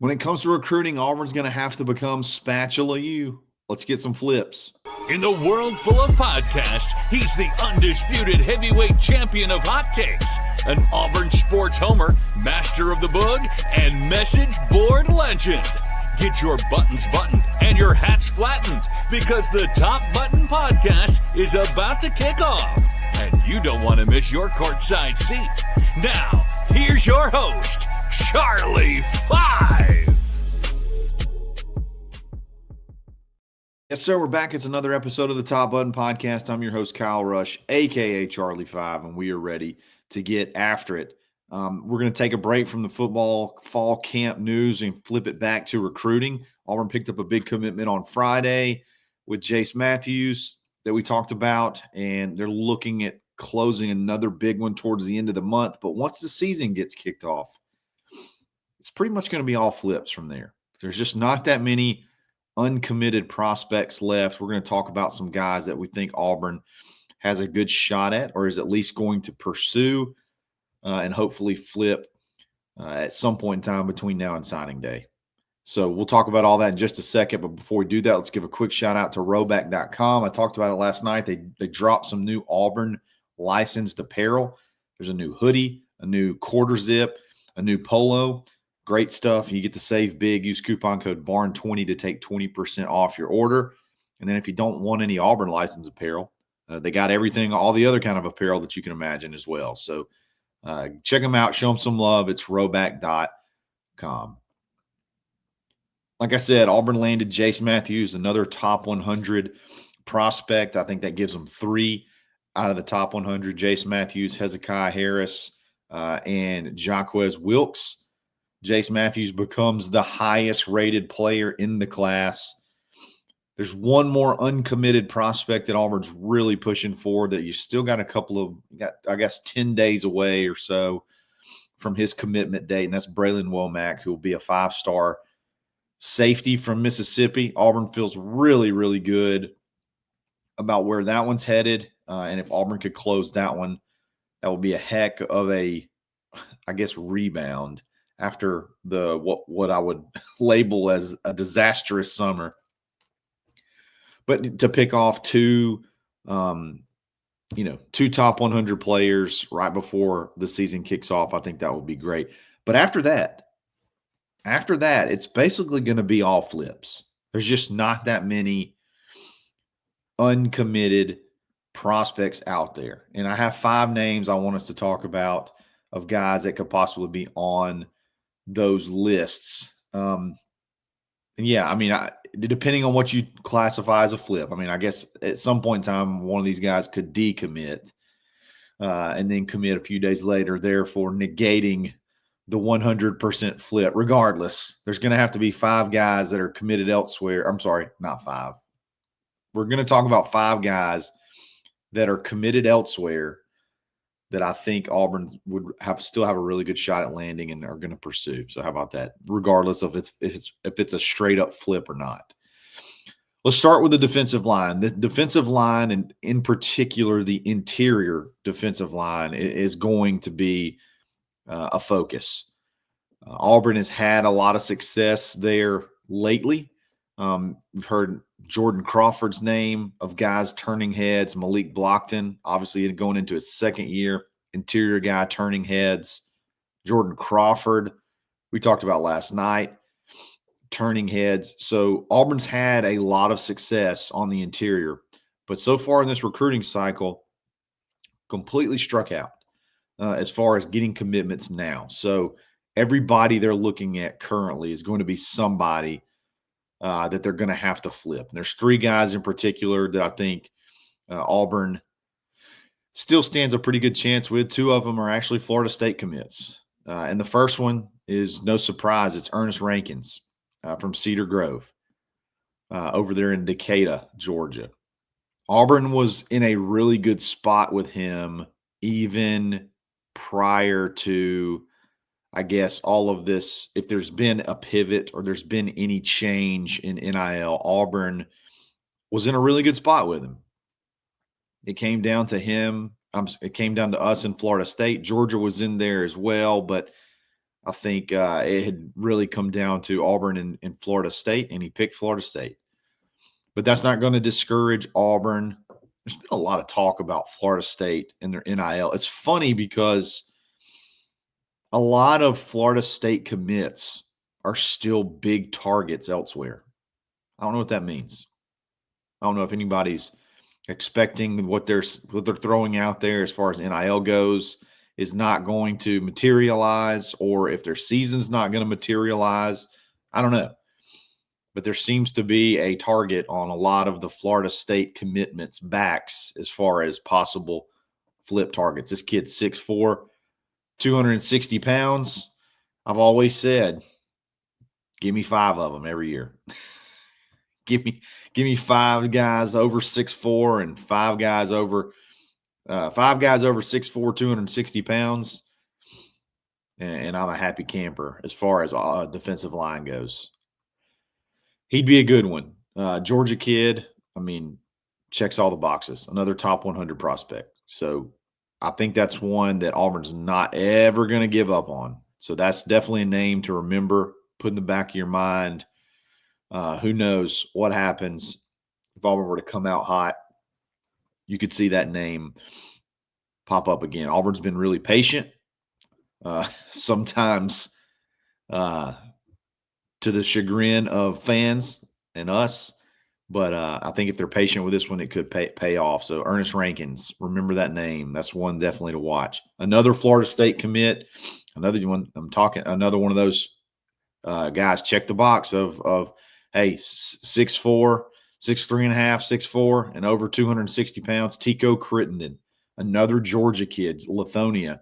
When it comes to recruiting, Auburn's going to have to become Spatula U. Let's get some flips. In the world full of podcasts, he's the undisputed heavyweight champion of hot takes, an Auburn sports homer, master of the boog, and message board legend. Get your buttons buttoned and your hats flattened because the Top Button Podcast is about to kick off. And you don't want to miss your courtside seat. Now, here's your host, Charlie 5. Yes, sir. We're back. It's another episode of the Top Button Podcast. I'm your host, Kyle Rush, a.k.a. Charlie 5, and we are ready to get after it. We're going to take a break from the football fall camp news and flip it back to recruiting. Auburn picked up a big commitment on Friday with Jace Matthews that we talked about, and they're looking at closing another big one towards the end of the month. But once the season gets kicked off, it's pretty much going to be all flips from there. There's just not that many uncommitted prospects left. We're going to talk about some guys that we think Auburn has a good shot at, or is at least going to pursue and hopefully flip at some point in time between now and signing day. So we'll talk about all that in just a second. But before we do that, let's give a quick shout out to Rhoback.com. I talked about it last night. They dropped some new Auburn licensed apparel. There's a new hoodie, a new quarter zip, a new polo. Great stuff. You get to save big. Use coupon code BARN20 to take 20% off your order. And then if you don't want any Auburn licensed apparel, they got everything, all the other kind of apparel that you can imagine as well. So check them out. Show them some love. It's Rhoback.com. Like I said, Auburn landed Jace Matthews, another top 100 prospect. I think that gives them 3 out of the top 100. Jace Matthews, Hezekiah Harris, and Jaquez Wilkes. Jace Matthews becomes the highest rated player in the class. There's one more uncommitted prospect that Auburn's really pushing for that you still got I guess 10 days away or so from his commitment date, and that's Braylon Womack, who will be a 5-star safety from Mississippi. Auburn feels really, really good about where that one's headed, and if Auburn could close that one, that would be a heck of a, I guess, rebound after the what I would label as a disastrous summer. But to pick off two top 100 players right before the season kicks off, I think that would be great. But after that, it's basically going to be all flips. There's just not that many uncommitted prospects out there. And I have 5 names I want us to talk about of guys that could possibly be on those lists. Depending on what you classify as a flip, I guess at some point in time, one of these guys could decommit and then commit a few days later, therefore negating the 100% flip. Regardless, there's going to have to be 5 guys that are committed elsewhere. I'm sorry, not 5. We're going to talk about 5 guys that are committed elsewhere that I think Auburn would still have a really good shot at landing and are going to pursue. So how about that? Regardless of if it's a straight up flip or not. Let's start with the defensive line. The defensive line, and in particular the interior defensive line, is going to be a focus. Auburn has had a lot of success there lately. We've heard Jordan Crawford's name of guys turning heads. Malik Blockton, obviously going into his second year, interior guy turning heads. Jordan Crawford, we talked about last night, turning heads. So Auburn's had a lot of success on the interior, but so far in this recruiting cycle, completely struck out as far as getting commitments now. So everybody they're looking at currently is going to be somebody that they're going to have to flip. And there's 3 guys in particular that I think Auburn still stands a pretty good chance with. 2 of them are actually Florida State commits. And the first one is no surprise. It's Ernest Rankins from Cedar Grove over there in Decatur, Georgia. Auburn was in a really good spot with him even prior to, I guess, all of this. If there's been a pivot or there's been any change in NIL, Auburn was in a really good spot with him. It came down to him. It came down to us in Florida State. Georgia was in there as well, but I think it had really come down to Auburn and Florida State, and he picked Florida State. But that's not going to discourage Auburn. There's been a lot of talk about Florida State and their NIL. It's funny because a lot of Florida State commits are still big targets elsewhere. I don't know what that means. I don't know if anybody's expecting what they're throwing out there as far as NIL goes is not going to materialize, or if their season's not going to materialize. I don't know. But there seems to be a target on a lot of the Florida State commitments backs as far as possible flip targets. This kid's 6'4", 260 pounds. I've always said, give me 5 of them every year. give me 5 guys over 6'4" and 5 guys over 6'4", 260 pounds. And I'm a happy camper as far as defensive line goes. He'd be a good one. Georgia kid, I mean, checks all the boxes. Another top 100 prospect. So I think that's one that Auburn's not ever going to give up on. So that's definitely a name to remember, put in the back of your mind. Who knows what happens if Auburn were to come out hot. You could see that name pop up again. Auburn's been really patient. Sometimes to the chagrin of fans and us. But I think if they're patient with this one, it could pay off. So Ernest Rankins, remember that name. That's one definitely to watch. Another Florida State commit. Another one another one of those guys. Check the box of hey, 6'4", 6'3 and a half, 6'4", and over 260 pounds. Tico Crittenden, another Georgia kid, Lithonia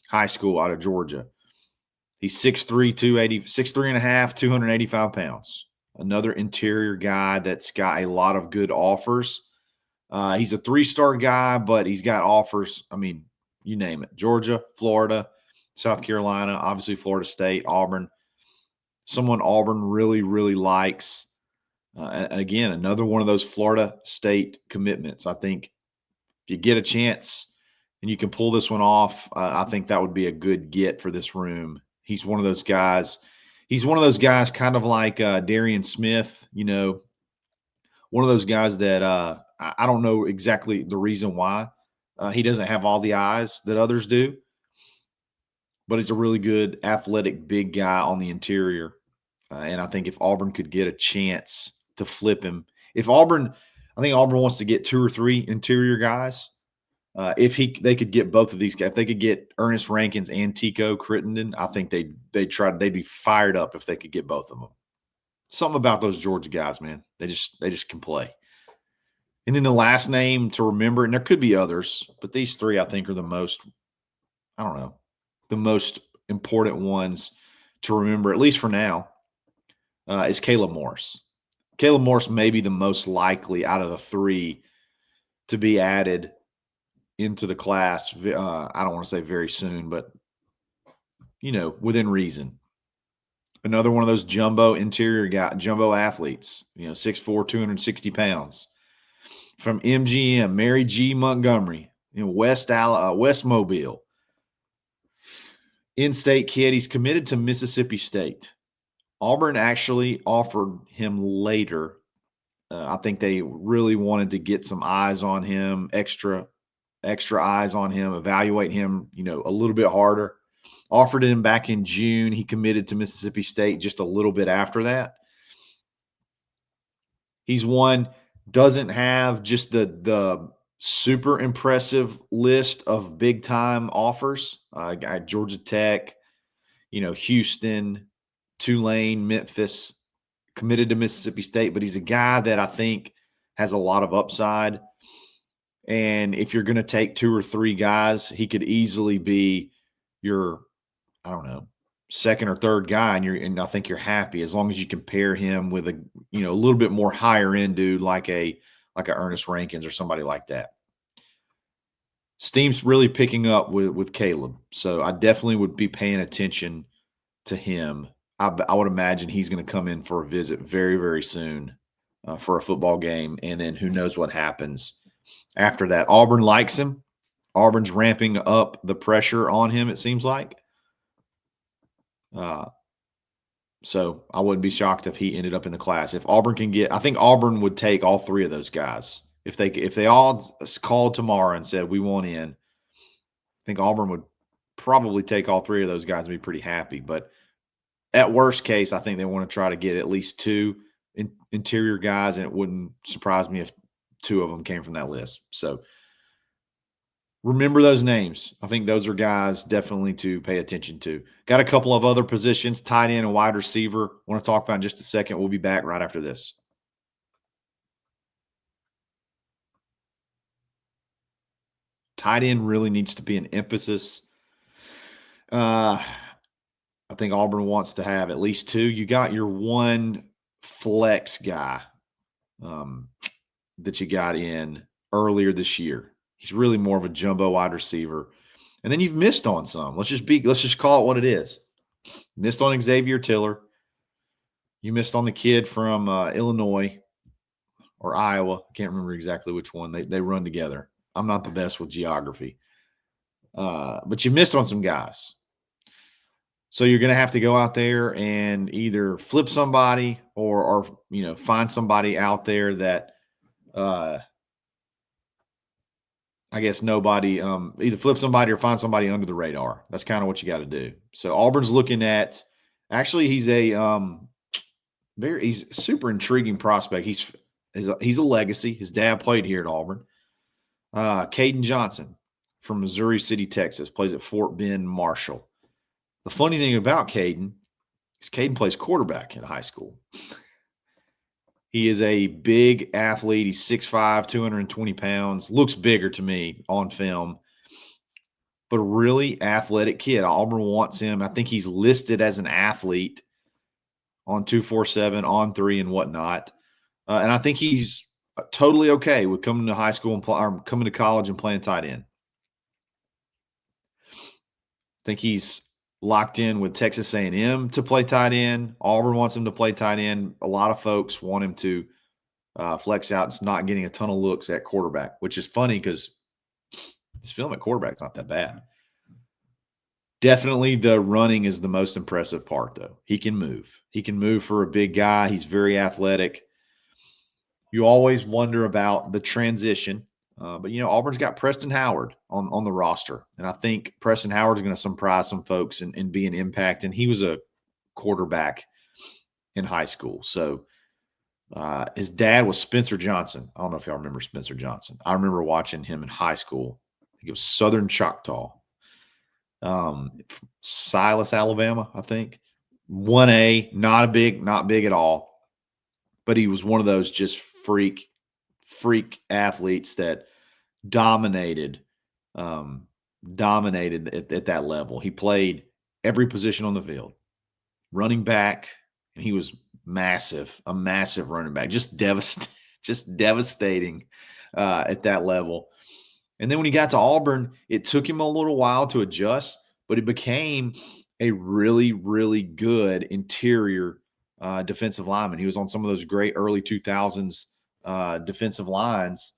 High School out of Georgia. He's 6'3", 6'3 and a half, 285 pounds. Another interior guy that's got a lot of good offers. He's a 3-star guy, but he's got offers. I mean, you name it. Georgia, Florida, South Carolina, obviously Florida State, Auburn. Someone Auburn really, really likes. And again, another one of those Florida State commitments. I think if you get a chance and you can pull this one off, I think that would be a good get for this room. He's one of those guys. He's one of those guys kind of like Darian Smith, one of those guys that I don't know exactly the reason why. He doesn't have all the eyes that others do, but he's a really good athletic big guy on the interior. And I think if Auburn could get a chance to flip him, I think Auburn wants to get 2 or 3 interior guys. If they could get both of these guys, if they could get Ernest Rankins and Tico Crittenden, I think they'd be fired up if they could get both of them. Something about those Georgia guys, man. They just can play. And then the last name to remember, and there could be others, but these 3 I think are the most important ones to remember, at least for now, is Caleb Morris. Caleb Morris may be the most likely out of the 3 to be added into the class. I don't want to say very soon, but within reason. Another one of those jumbo athletes, 6'4", 260 pounds. From MGM, Mary G. Montgomery, West Mobile. In-state kid. He's committed to Mississippi State. Auburn actually offered him later. I think they really wanted to get some eyes on him, extra eyes on him, evaluate him, a little bit harder. Offered him back in June. He committed to Mississippi State just a little bit after that. He's doesn't have just the super impressive list of big-time offers. Georgia Tech, Houston, Tulane, Memphis, committed to Mississippi State, but he's a guy that I think has a lot of upside. And if you're going to take 2 or 3 guys, he could easily be your, second or third guy, and I think you're happy as long as you can pair him with a little bit more higher end dude like a Ernest Rankins or somebody like that. Steam's really picking up with Caleb, so I definitely would be paying attention to him. I would imagine he's going to come in for a visit very, very soon for a football game, and then who knows what happens after that. Auburn likes him. Auburn's ramping up the pressure on him, it seems like. So I wouldn't be shocked if he ended up in the class. If Auburn can get, I think Auburn would take all three of those guys. If they all called tomorrow and said we want in, I think Auburn would probably take all three of those guys and be pretty happy. But at worst case, I think they want to try to get at least two interior guys, and it wouldn't surprise me if two of them came from that list. So remember those names. I think those are guys definitely to pay attention to. Got a couple of other positions, tight end and wide receiver. I want to talk about in just a second. We'll be back right after this. Tight end really needs to be an emphasis. I think Auburn wants to have at least two. You got your one flex guy that you got in earlier this year. He's really more of a jumbo wide receiver. And then you've missed on some. Let's just call it what it is. Missed on Xavier Tiller. You missed on the kid from Illinois or Iowa. I can't remember exactly which one. They run together. I'm not the best with geography. But you missed on some guys. So you're going to have to go out there and either flip somebody or find somebody out there that I guess nobody either flip somebody or find somebody under the radar. That's kind of what you got to do. So Auburn's looking at actually he's a he's a super intriguing prospect. He's a legacy. His dad played here at Auburn. Caden Johnson from Missouri City, Texas, plays at Fort Bend Marshall. The funny thing about Caden is Caden plays quarterback in high school. He is a big athlete. He's 6'5", 220 pounds. Looks bigger to me on film, but a really athletic kid. Auburn wants him. I think he's listed as an athlete on 247, on 3, and whatnot. And I think he's totally okay with coming to high school and coming to college and playing tight end. I think he's locked in with Texas A&M to play tight end. Auburn wants him to play tight end. A lot of folks want him to flex out. It's not getting a ton of looks at quarterback, which is funny because his film at quarterback is not that bad. Definitely the running is the most impressive part, though. He can move. He can move for a big guy. He's very athletic. You always wonder about the transition. But, Auburn's got Preston Howard on the roster. And I think Preston Howard's going to surprise some folks and be an impact. And he was a quarterback in high school. So his dad was Spencer Johnson. I don't know if y'all remember Spencer Johnson. I remember watching him in high school. I think it was Southern Choctaw. Silas, Alabama, I think. 1A, not big at all. But he was one of those just freak athletes that dominated at that level. He played every position on the field. Running back, and he was a massive running back, just devastating at that level. And then when he got to Auburn, it took him a little while to adjust, but it became a really, really good interior defensive lineman. He was on some of those great early 2000s defensive lines.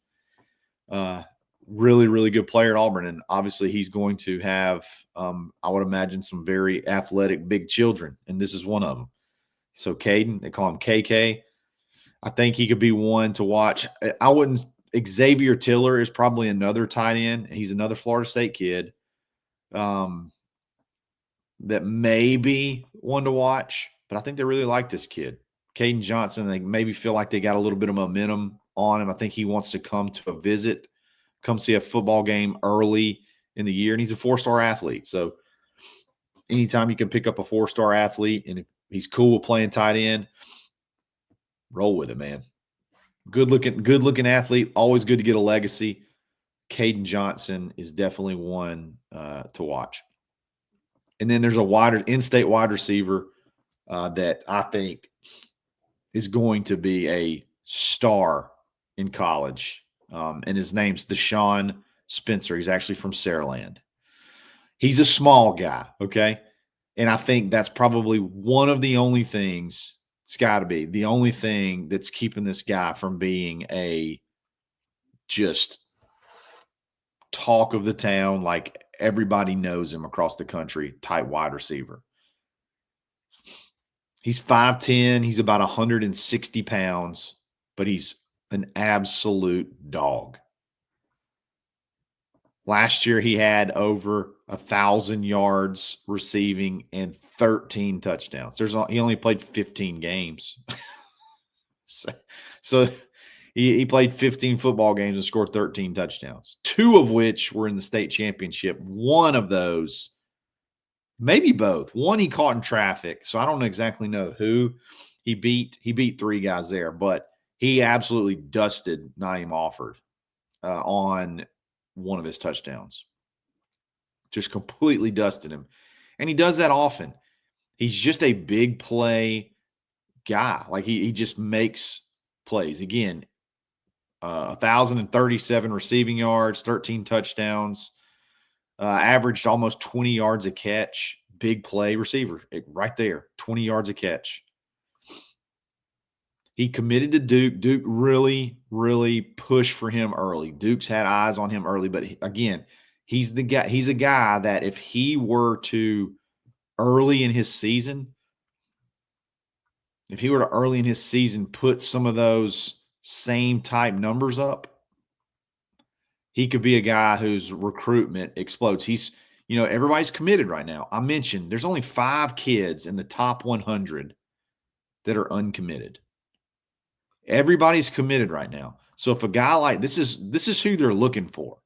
Really, really good player at Auburn. And obviously he's going to have, I would imagine, some very athletic big children. And this is one of them. So Caden, they call him KK. I think he could be one to watch. Xavier Tiller is probably another tight end. He's another Florida State kid that may be one to watch. But I think they really like this kid. Caden Johnson, they maybe feel like they got a little bit of momentum on him. I think he wants to come to a visit, come see a football game early in the year. And he's a 4-star athlete. So anytime you can pick up a 4-star athlete and if he's cool with playing tight end, roll with it, man. Good looking athlete. Always good to get a legacy. Caden Johnson is definitely one to watch. And then there's a in-state wide receiver that I think is going to be a star in college. And his name's Deshaun Spencer. He's actually from Saraland. He's a small guy, okay? And I think that's probably one of the only things, it's got to be the only thing that's keeping this guy from being a just talk of the town, like everybody knows him across the country type wide receiver. He's 5'10". He's about 160 pounds, but he's an absolute dog. Last year, he had over 1,000 yards receiving and 13 touchdowns. He only played 15 games. so he played 15 football games and scored 13 touchdowns, 2 of which were in the state championship. One of those, maybe both. One he caught in traffic, so I don't exactly know who he beat. He beat 3 guys there, but he absolutely dusted Naeem Offord on one of his touchdowns. Just completely dusted him. And he does that often. He's just a big play guy. Like he just makes plays. Again, 1,037 receiving yards, 13 touchdowns, averaged almost 20 yards a catch. Big play receiver right there, 20 yards a catch. He committed to Duke. Duke really, really pushed for him early. Duke's had eyes on him early, but again, he's the guy. He's a guy that if he were to early in his season, put some of those same type numbers up, he could be a guy whose recruitment explodes. Everybody's committed right now. I mentioned there's only 5 kids in the top 100 that are uncommitted. Everybody's committed right now. So if a guy like this is who they're looking for.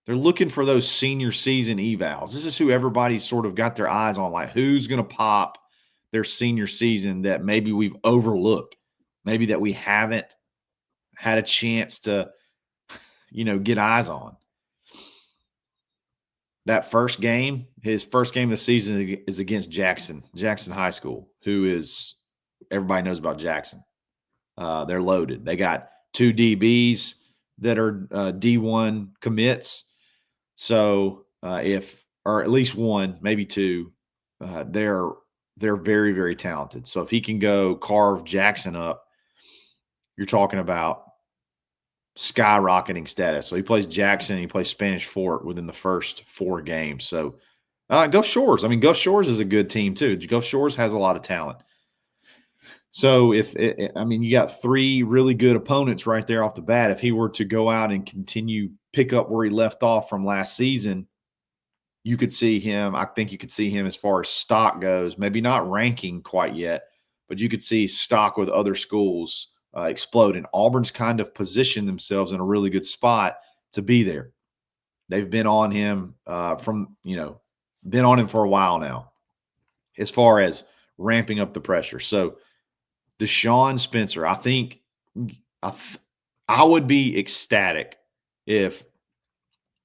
They're looking for those senior season evals. This is who everybody's sort of got their eyes on, like who's going to pop their senior season that maybe we've overlooked, maybe that we haven't had a chance to, get eyes on. That first game, his first game of the season is against Jackson High School, who is, everybody knows about Jackson. They're loaded. They got 2 DBs that are D1 commits. So or at least 1, maybe 2, they're very, very talented. So if he can go carve Jackson up, you're talking about skyrocketing status. So he plays Jackson, he plays Spanish Fort within the first 4 games. So Gulf Shores. I mean, Gulf Shores is a good team too. Gulf Shores has a lot of talent. So you got 3 really good opponents right there off the bat. If he were to go out and pick up where he left off from last season, you could see him. I think you could see him as far as stock goes, maybe not ranking quite yet, but you could see stock with other schools explode. And Auburn's kind of positioned themselves in a really good spot to be there. They've been on him been on him for a while now as far as ramping up the pressure. So Deshaun Spencer, I think I would be ecstatic if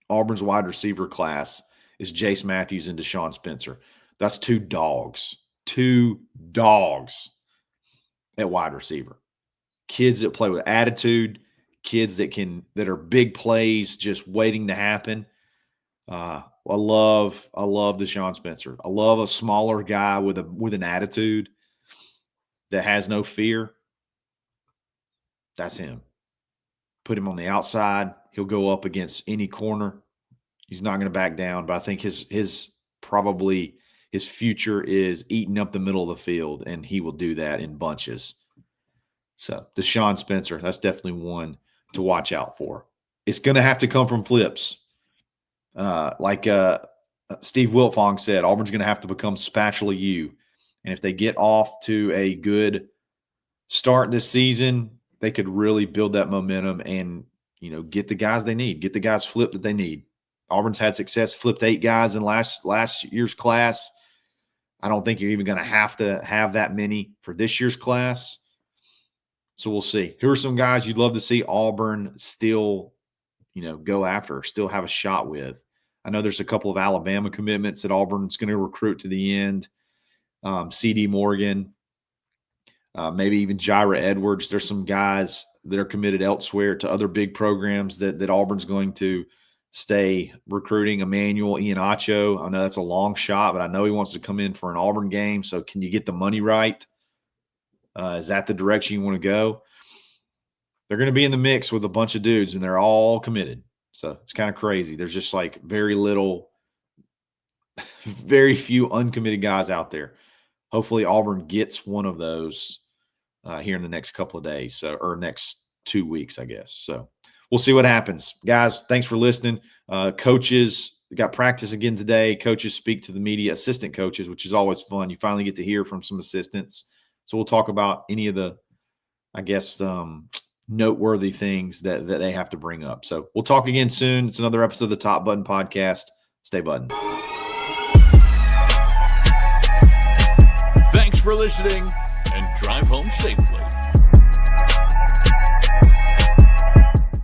Auburn's wide receiver class is Jace Matthews and Deshaun Spencer. That's 2 dogs at wide receiver. Kids that play with attitude, kids that are big plays just waiting to happen. I love Deshaun Spencer. I love a smaller guy with an attitude that has no fear. That's him. Put him on the outside. He'll go up against any corner. He's not going to back down, but I think his future is eating up the middle of the field, and he will do that in bunches. So Deshaun Spencer, that's definitely one to watch out for. It's going to have to come from flips. Like Steve Wiltfong said, Auburn's going to have to become Spatula U. And if they get off to a good start this season, they could really build that momentum and, get the guys they need, get the guys flipped that they need. Auburn's had success, flipped 8 guys in last year's class. I don't think you're even going to have that many for this year's class. So we'll see. Who are some guys you'd love to see Auburn still, go after, still have a shot with? I know there's a couple of Alabama commitments that Auburn's going to recruit to the end. C.D. Morgan, maybe even Jira Edwards. There's some guys that are committed elsewhere to other big programs that Auburn's going to stay recruiting. Emmanuel Iheanacho. I know that's a long shot, but I know he wants to come in for an Auburn game. So can you get the money right? Is that the direction you want to go? They're going to be in the mix with a bunch of dudes, and they're all committed. So it's kind of crazy. There's just like very few uncommitted guys out there. hopefully Auburn gets one of those here in the next couple of days, or next 2 weeks, I guess. So we'll see what happens. Guys, thanks for listening. Coaches got practice again today. Coaches speak to the media, assistant coaches, which is always fun. You finally get to hear from some assistants. So we'll talk about any of the, I guess, noteworthy things that they have to bring up. So we'll talk again soon. It's another episode of the Top Button Podcast. Stay buttoned. Thanks for listening, and drive home safely.